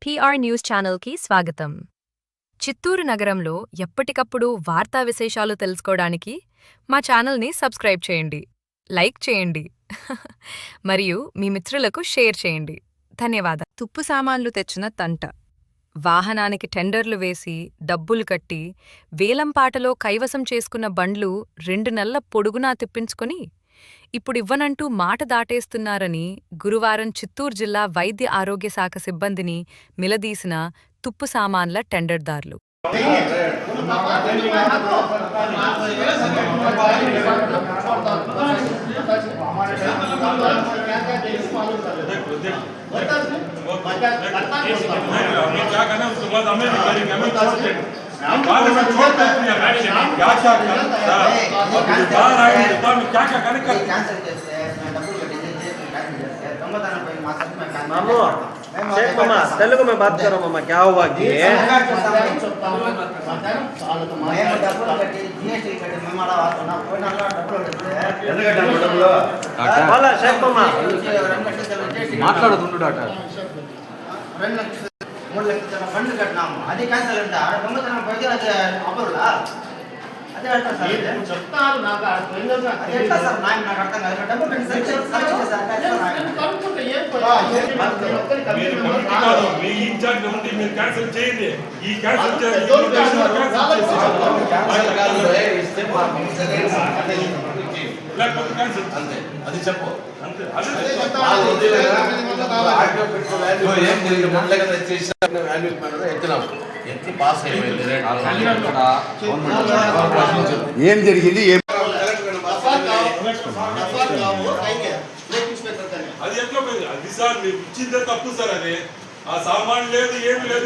PR news ఛానల్కి స్వాగతం. చిత్తూరు నగరంలో ఎప్పటికప్పుడు వార్తా విశేషాలు తెలుసుకోవడానికి మా ఛానల్ని సబ్స్క్రైబ్ చేయండి, లైక్ చేయండి మరియు మీ మిత్రులకు షేర్ చేయండి. ధన్యవాదాలు. తుప్పు సామాన్లు తెచ్చిన తంట. వాహనానికి టెండర్లు వేసి డబ్బులు కట్టి వేలంపాటలో కైవసం చేసుకున్న బండ్లు 2 నెలల పొడుగునా తిప్పించుకొని ఇప్పుడివ్వనంటూ మాట దాటేస్తున్నారని గురువారం చిత్తూరు జిల్లా వైద్య ఆరోగ్య శాఖ సిబ్బందిని నిలదీసిన తుప్పు సామాన్ల టెండర్దారులు. तेलुगु में बात करो मामा, क्या हुआ कि शेख मामा మాట్లాడుతుండు డాటా 3 లక్షల ఫండ్ కట్టినాము, అది క్యాన్సల్ అంటే ఆడ దొంగతనం పోయి అది అపరులా అదే అర్థం సార్. నేను చెప్తాను, నాకు అది ఎట్లా సార్ నాకు అర్థం కాదు. డబ్బులు పెట్టి కనుక్కుంటే ఏం మీ ఇన్ఛార్జ్ ఉంటే మీరు క్యాన్సిల్ చేయండి. ఈ క్యాన్సిల్ లేకపోతే క్యాన్సిల్ అంతే, అది చెప్పు అంతే. ఏం జరిగింది? అది ఎట్లా పోయింది? అది సార్ మీరు ఇచ్చిందే తప్పు సార్. అది ఆ సామాన్ లేదు, ఏమి లేదు.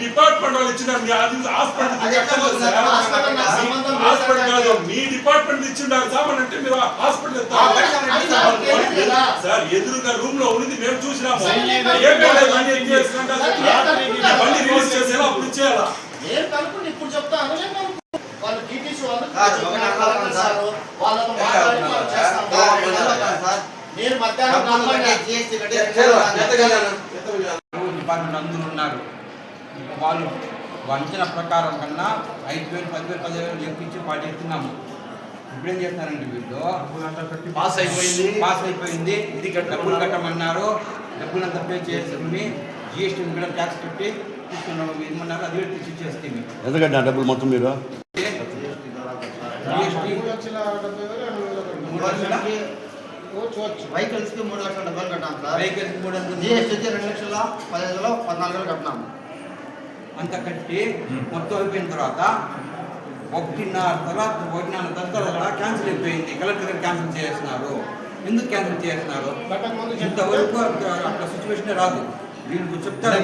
డిపార్ట్మెంట్ వాళ్ళు ఇచ్చిన హాస్పిటల్ కాదు, మీ డిపార్ట్మెంట్ ఇచ్చిండారు సామాన్ అంటే మీరు హాస్పిటల్ సార్. ఎదురుగా రూమ్ లో ఉంది, మేము చూసినాము. బండి రిలీజ్ చేసేలా అప్పుడు ఇచ్చేయాలా? నేను కనుక్కుంటే ఇప్పుడు చెప్తాను. వాళ్ళు టీటీసీ వాళ్ళతో నేను మధ్యాహ్నం డిపార్ట్మెంట్ అందరూ ఉన్నారు. వాళ్ళు వంచన ప్రకారం కన్నా 5,000, 10,000, 15,000 ఎక్కించి పాటిస్తున్నాము. ఇప్పుడేం చేస్తున్నారండి, వీళ్ళు పాస్ అయిపోయింది, ఇది డబ్బులు కట్టమన్నారు. డబ్బులంతా పే చేసుకుని GST కూడా ట్యాక్స్ కట్టి తీసుకున్నాము. ఏమన్నారు, అది తెచ్చి చేస్తే ఎందుకంటే ఆ డబ్బులు మొత్తం మీరు వెహికల్స్ కి 3 లక్షల డబ్బులు కట్టాం సార్. వెహికల్స్ 2,15,14,000 కట్టినాము. అంత కట్టి మొత్తం అయిపోయిన తర్వాత 1.5 తర్వాత క్యాన్సిల్ అయిపోయింది. కలెక్టర్ గారు క్యాన్సిల్ చేస్తున్నారు. ఎందుకు క్యాన్సిల్ చేస్తున్నారు? ఇంతవరకు అట్లా సిచ్యువేషన్ రాదు. వీళ్ళు చెప్తారు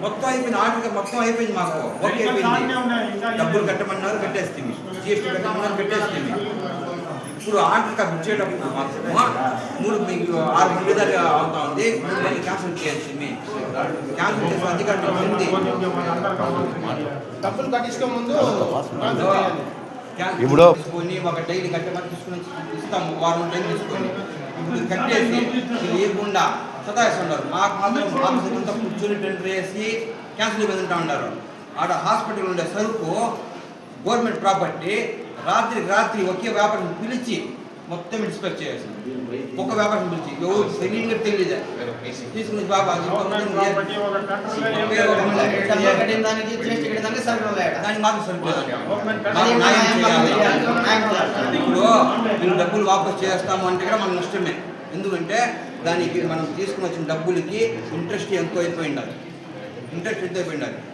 మొత్తం అయిపోయింది, ఆర్డర్ మొత్తం అయిపోయింది, మాకు ఓకే అయిపోయింది. డబ్బులు కట్టమన్నారు, కట్టేస్తుంది. GST కట్టమన్నారు, కట్టేస్తుంది. ఇప్పుడు ఆర్డర్ ఇచ్చేటప్పుడు మాత్రం 6 మంది అవుతా ఉంది. మళ్ళీ క్యాన్సిల్ చేయాల్సింది. క్యాన్సిల్ చేసిన అధికారులు ఉంది. డబ్బులు కట్టించుకో ముందు ఇప్పుడు తీసుకొని ఒక డైలీ కట్టమని తీసుకుని ఇస్తాము. వారం డైలీ తీసుకొని ఇప్పుడు కట్టేసి లేకుండా సతాయిస్తున్నారు. మాకు మాత్రం ఆఫీసర్ అంతా కూర్చొని టెండర్ వేసి క్యాన్సిల్ పెడుతూ ఉన్నారు. ఆడ హాస్పిటల్ ఉండే సరుకు గవర్నమెంట్ ప్రాపర్టీ. రాత్రి ఒకే వ్యాపారం పిలిచి మొత్తం ఇన్స్పెక్ట్ చేయాల్సింది. ఒక వ్యాపారం పిలిచి ఎవరు తెలియదు తీసుకుని బాబా దానికి మాత్రం సరిపోతుంది. ఇప్పుడు మీరు డబ్బులు వాపస్ చేస్తాము అంటే కూడా మనకు నష్టమే. ఎందుకంటే దానికి మనం తీసుకుని వచ్చిన డబ్బులకి ఇంట్రెస్ట్ ఎంతో అయిపోయిండాలి.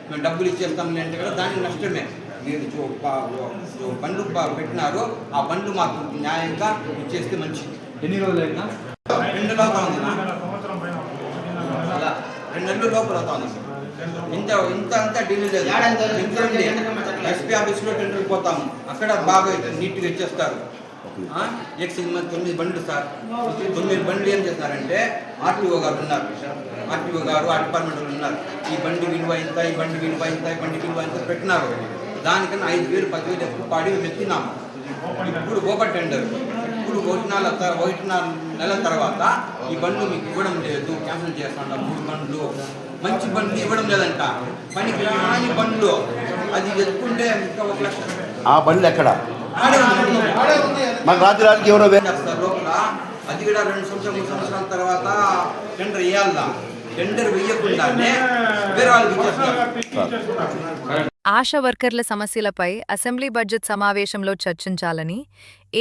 మేము డబ్బులు ఇచ్చేస్తాం అంటే కూడా దానికి నష్టమే. మీరు బండ్లు పెట్టినారు, ఆ బండ్లు మాకు న్యాయంగా ఇచ్చేస్తే మంచిది. ఎన్ని రోజులైనా 2 నెలలు అవుతా ఉంది, 2 నెలలు లోపల అవుతా ఉంది. ఇంత అంతా ఢిల్లీ లేదు. SP ఆఫీస్లో టెండర్కి పోతాము, అక్కడ బాగా నీట్గా ఇచ్చేస్తారు. ఎక్స్ 9 బండ్లు సార్. 9 బండ్లు ఏం చేస్తారంటే ఆర్టీఓ గారు ఉన్నారు, ఆర్టీఓ గారు ఆ డిపార్ట్మెంట్ వాళ్ళు ఉన్నారు. ఈ బండి విలువ ఇంత, ఈ బండి విలువ ఇంత, ఈ బండి విలువ ఇంత పెట్టినారు. దానికన్నా 5,000 10,000 ఎక్కువ పాడి పెట్టినాము. ఇప్పుడు ఓపెన్ టెండర్, ఇప్పుడు 1 నెల తర్వాత ఈ బండ్లు మీకు ఇవ్వడం లేదు, క్యాన్సిల్ చేస్తాం. 3 బండ్లు మంచి బండ్లు ఇవ్వడం లేదంట, పనికి రాని బండ్లు. అది ఎత్తుకుంటే ఇంకా 1 లక్ష. ఆ బండ్లు ఎక్కడ? మాకు రాత్రికి ఎవరో చేస్తారు లోపల. అది కూడా 2 సంవత్సరాలు 3 సంవత్సరాల తర్వాత టెండర్ వేయాలా. టెండర్ వేయకుండానే వేరే వాళ్ళకి ఇచ్చేస్తారు. ఆశా వర్కర్ల సమస్యలపై అసెంబ్లీ బడ్జెట్ సమావేశంలో చర్చించాలని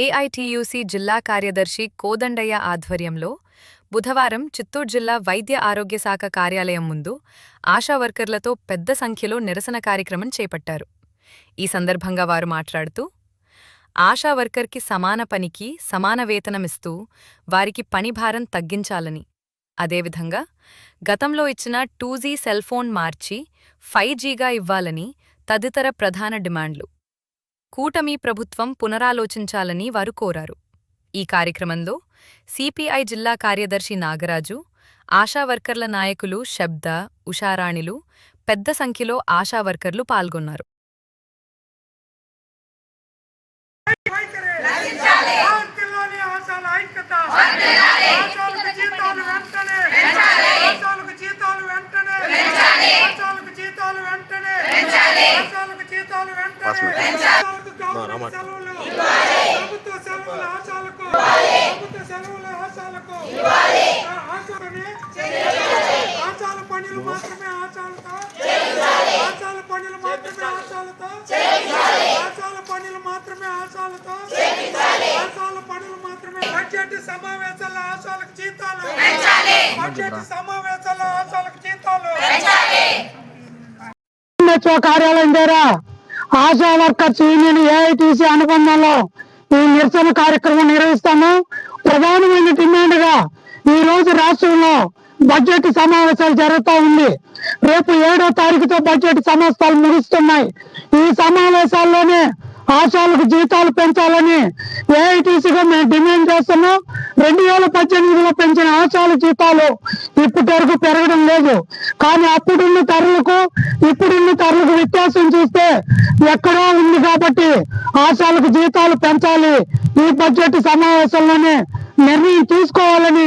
ఏఐటియుసి జిల్లా కార్యదర్శి కోదండయ్య ఆధ్వర్యంలో బుధవారం చిత్తూరు జిల్లా వైద్య ఆరోగ్య శాఖ కార్యాలయం ముందు ఆశా వర్కర్లతో పెద్ద సంఖ్యలో నిరసన కార్యక్రమం చేపట్టారు. ఈ సందర్భంగా వారు మాట్లాడుతూ, ఆశా వర్కర్కి సమాన పనికి సమాన వేతనమిస్తూ వారికి పనిభారం తగ్గించాలని, అదేవిధంగా గతంలో ఇచ్చిన 2G సెల్ ఫోన్ మార్చి 5Gగా ఇవ్వాలని తదితర ప్రధాన డిమాండ్లు కూటమి ప్రభుత్వం పునరాలోచించాలని వారు కోరారు. ఈ కార్యక్రమంలో సిపిఐ జిల్లా కార్యదర్శి నాగరాజు, ఆశా వర్కర్ల నాయకులు శబ్ద, ఉషారాణిలు, పెద్ద సంఖ్యలో ఆశా వర్కర్లు పాల్గొన్నారు. బడ్జెట్ సమావేశాల్లో ఆశాలకు జీతాలు, బడ్జెట్ సమావేశాల్లో ఆశాలకు జీతాలు. కార్యాలయం ద్వారా ఆశా వర్కర్స్ యూనియన్ ఏఐటిసి అనుబంధంలో ఈ నిరసన కార్యక్రమం నిర్వహిస్తాము. ప్రధానమైన డిమాండ్ గా ఈ రోజు రాష్ట్రంలో బడ్జెట్ సమావేశాలు జరుగుతూ ఉంది. రేపు 7వ తారీఖుతో బడ్జెట్ సమావేశాలు ముగుస్తున్నాయి. ఈ సమావేశాల్లోనే ఆశాలకు జీతాలు పెంచాలని ఏఐటీసీగా మేము డిమాండ్ చేస్తున్నాం. 2018లో పెంచిన ఆశాల జీతాలు ఇప్పటి వరకు పెరగడం లేదు. కానీ అప్పుడున్న ధరలకు ఇప్పుడున్న ధరలకు వ్యత్యాసం చూస్తే ఎక్కడో ఉంది. కాబట్టి ఆశాలకు జీతాలు పెంచాలి, ఈ బడ్జెట్ సమావేశంలోనే నిర్ణయం తీసుకోవాలని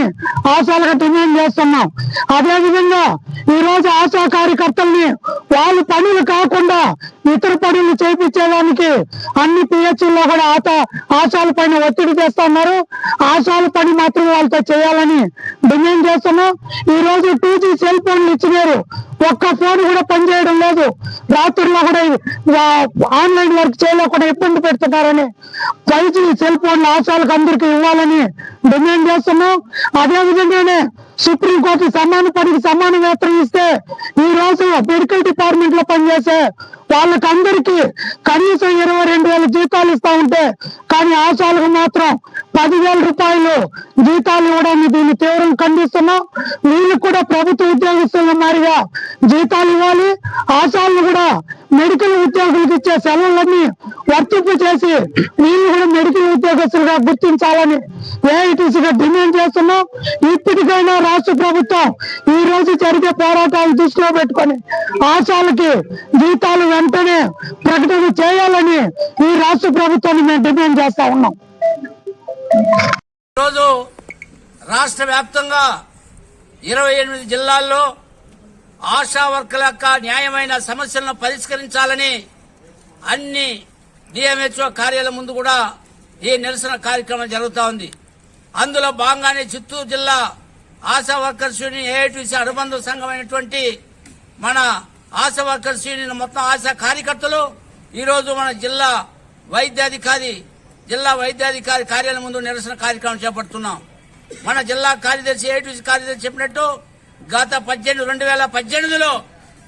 ఆశాలుగా డిమాండ్ చేస్తున్నాం. అదేవిధంగా ఈ రోజు ఆశా కార్యకర్తల్ని వాళ్ళు పనులు కాకుండా ఇతర పనులు చేయించేదానికి అన్ని పిహెచ్లో కూడా ఆశాల పైన ఒత్తిడి చేస్తున్నారు. ఆశాల పని మాత్రం వాళ్ళతో చేయాలని డిమాండ్ చేస్తున్నాం. ఈ రోజు 2G సెల్ ఫోన్లు ఇచ్చినారు, ఒక్క ఫోన్ కూడా పనిచేయడం లేదు. రాత్రుల్లో కూడా ఆన్లైన్ వర్క్ చేయలేకుండా ఇబ్బంది పెడుతున్నారని 5G సెల్ ఫోన్లు ఆశాలకు అందరికీ ఇవ్వాలని డిమాండ్ చేస్తున్నాం. అదేవిధంగానే సుప్రీంకోర్టు సమాన పనికి సమాన వేతనం ఇస్తే ఈ రోజు మెడికల్ డిపార్ట్మెంట్ లో పనిచేసే వాళ్ళకందరికీ కనీసం 22,000 జీతాలు ఇస్తా ఉంటే, కానీ ఆశాలకు మాత్రం 10,000 రూపాయలు జీతాలు ఇవ్వడాన్ని దీన్ని తీవ్రంగా ఖండిస్తున్నాం. వీళ్ళు కూడా ప్రభుత్వ ఉద్యోగస్తుల మారిగా జీతాలు ఇవ్వాలి. ఆశాలను కూడా మెడికల్ ఉద్యోగులకు ఇచ్చే సెలవులన్నీ వర్తింపు చేసి వీళ్ళు కూడా మెడికల్ ఉద్యోగస్తులుగా గుర్తించాలని ఏఐటీసీగా డిమాండ్ చేస్తున్నాం. ఇప్పటికైనా రాష్ట్ర ప్రభుత్వం ఈ రోజు జరిగే పోరాటాలు దృష్టిలో పెట్టుకొని ఆశాలకి జీతాలు వెంటనే ప్రకటన చేయాలని ఈ రాష్ట్ర ప్రభుత్వాన్ని మేము డిమాండ్ చేస్తా ఉన్నాం. ఈరోజు రాష్ట్ర వ్యాప్తంగా 28 జిల్లాల్లో ఆశా వర్కర్ల యొక్క న్యాయమైన సమస్యలను పరిష్కరించాలని అన్ని డిఎంహెచ్ఓ కార్యాలయం ముందు కూడా ఈ నిరసన కార్యక్రమం జరుగుతూ ఉంది. అందులో భాగంగానే చిత్తూరు జిల్లా ఆశా వర్కర్స్ యూనియన్ ఏఐటీసీ అనుబంధ సంఘమైనటువంటి మన ఆశా వర్కర్స్ యూనియన్ మొత్తం ఆశా కార్యకర్తలు ఈరోజు మన జిల్లా వైద్యాధికారి కార్యాలయం ముందు నిరసన కార్యక్రమం చేపడుతున్నాం. మన జిల్లా కార్యదర్శి ఏఐటీసీ కార్యదర్శి చెప్పినట్టు గత 2018లో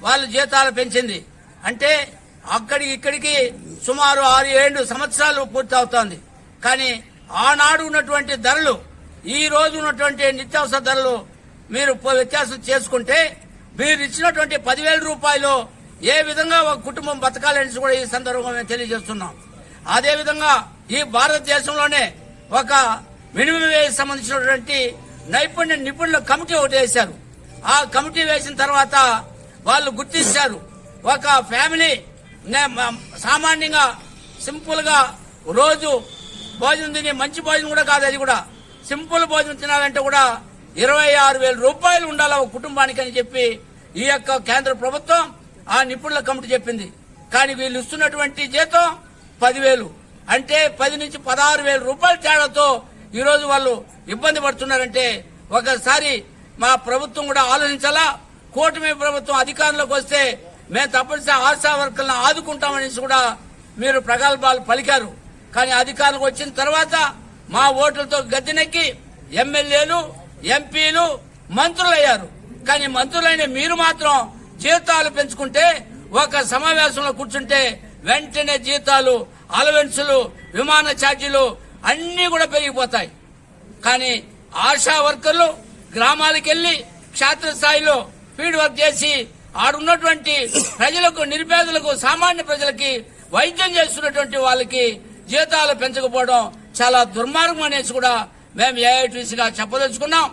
వాళ్ళు జీతాలు పెంచింది. అంటే ఇక్కడికి సుమారు 6-7 సంవత్సరాలు పూర్తి అవుతోంది. కానీ ఆనాడు ఉన్నటువంటి ధరలు ఈ రోజు ఉన్నటువంటి నిత్యావసర ధరలు మీరు వ్యత్యాసం చేసుకుంటే మీరు ఇచ్చినటువంటి 10,000 రూపాయలు ఏ విధంగా ఒక కుటుంబం బతకాలని కూడా ఈ సందర్భంగా మేము తెలియజేస్తున్నాం. అదేవిధంగా ఈ భారతదేశంలోనే ఒక మినిమం వేజ్ సంబంధించినటువంటి నైపుణ్య నిపుణుల కమిటీ ఒకటి వేశారు. ఆ కమిటీ వేసిన తర్వాత వాళ్ళు గుర్తించారు ఒక ఫ్యామిలీ సామాన్యంగా సింపుల్ గా రోజు భోజనం తిని, మంచి భోజనం కూడా కాదు, అది కూడా సింపుల్ భోజనం తినాలంటే కూడా 26,000 రూపాయలు ఉండాలి ఒక కుటుంబానికి అని చెప్పి ఈ యొక్క కేంద్ర ప్రభుత్వం ఆ నిపుణుల కమిటీ చెప్పింది. కానీ వీళ్ళు ఇస్తున్నటువంటి జీతం 10,000, అంటే 10 నుంచి 16,000 రూపాయల తేడాతో ఈ రోజు వాళ్ళు ఇబ్బంది పడుతున్నారంటే ఒకసారి మా ప్రభుత్వం కూడా ఆలోచించాలా. కూటమి ప్రభుత్వం అధికారంలోకి వస్తే మేము తప్పనిసరి ఆశా వర్కర్లను ఆదుకుంటామనేసి కూడా మీరు ప్రగల్భాలు పలికారు. కానీ అధికారంలోకి వచ్చిన తర్వాత మా ఓట్లతో గద్దెనెక్కి ఎమ్మెల్యేలు, ఎంపీలు, మంత్రులయ్యారు. కానీ మంత్రులైన మీరు మాత్రం జీతాలు పెంచుకుంటే ఒక సమావేశంలో కూర్చుంటే వెంటనే జీతాలు, అలవెన్సులు, విమాన ఛార్జీలు అన్ని కూడా పెరిగిపోతాయి. కానీ ఆశా వర్కర్లు గ్రామాలకు వెళ్లి క్షేత్రస్థాయిలో ఫీల్డ్ వర్క్ చేసి ఆడున్నటువంటి ప్రజలకు, నిరుపేదలకు, సామాన్య ప్రజలకి వైద్యం చేస్తున్నటువంటి వాళ్ళకి జీతాలు పెంచకపోవడం చాలా దుర్మార్గం అనేసి కూడా మేము ఏఐటీసీగా చెప్పదలుచుకున్నాం.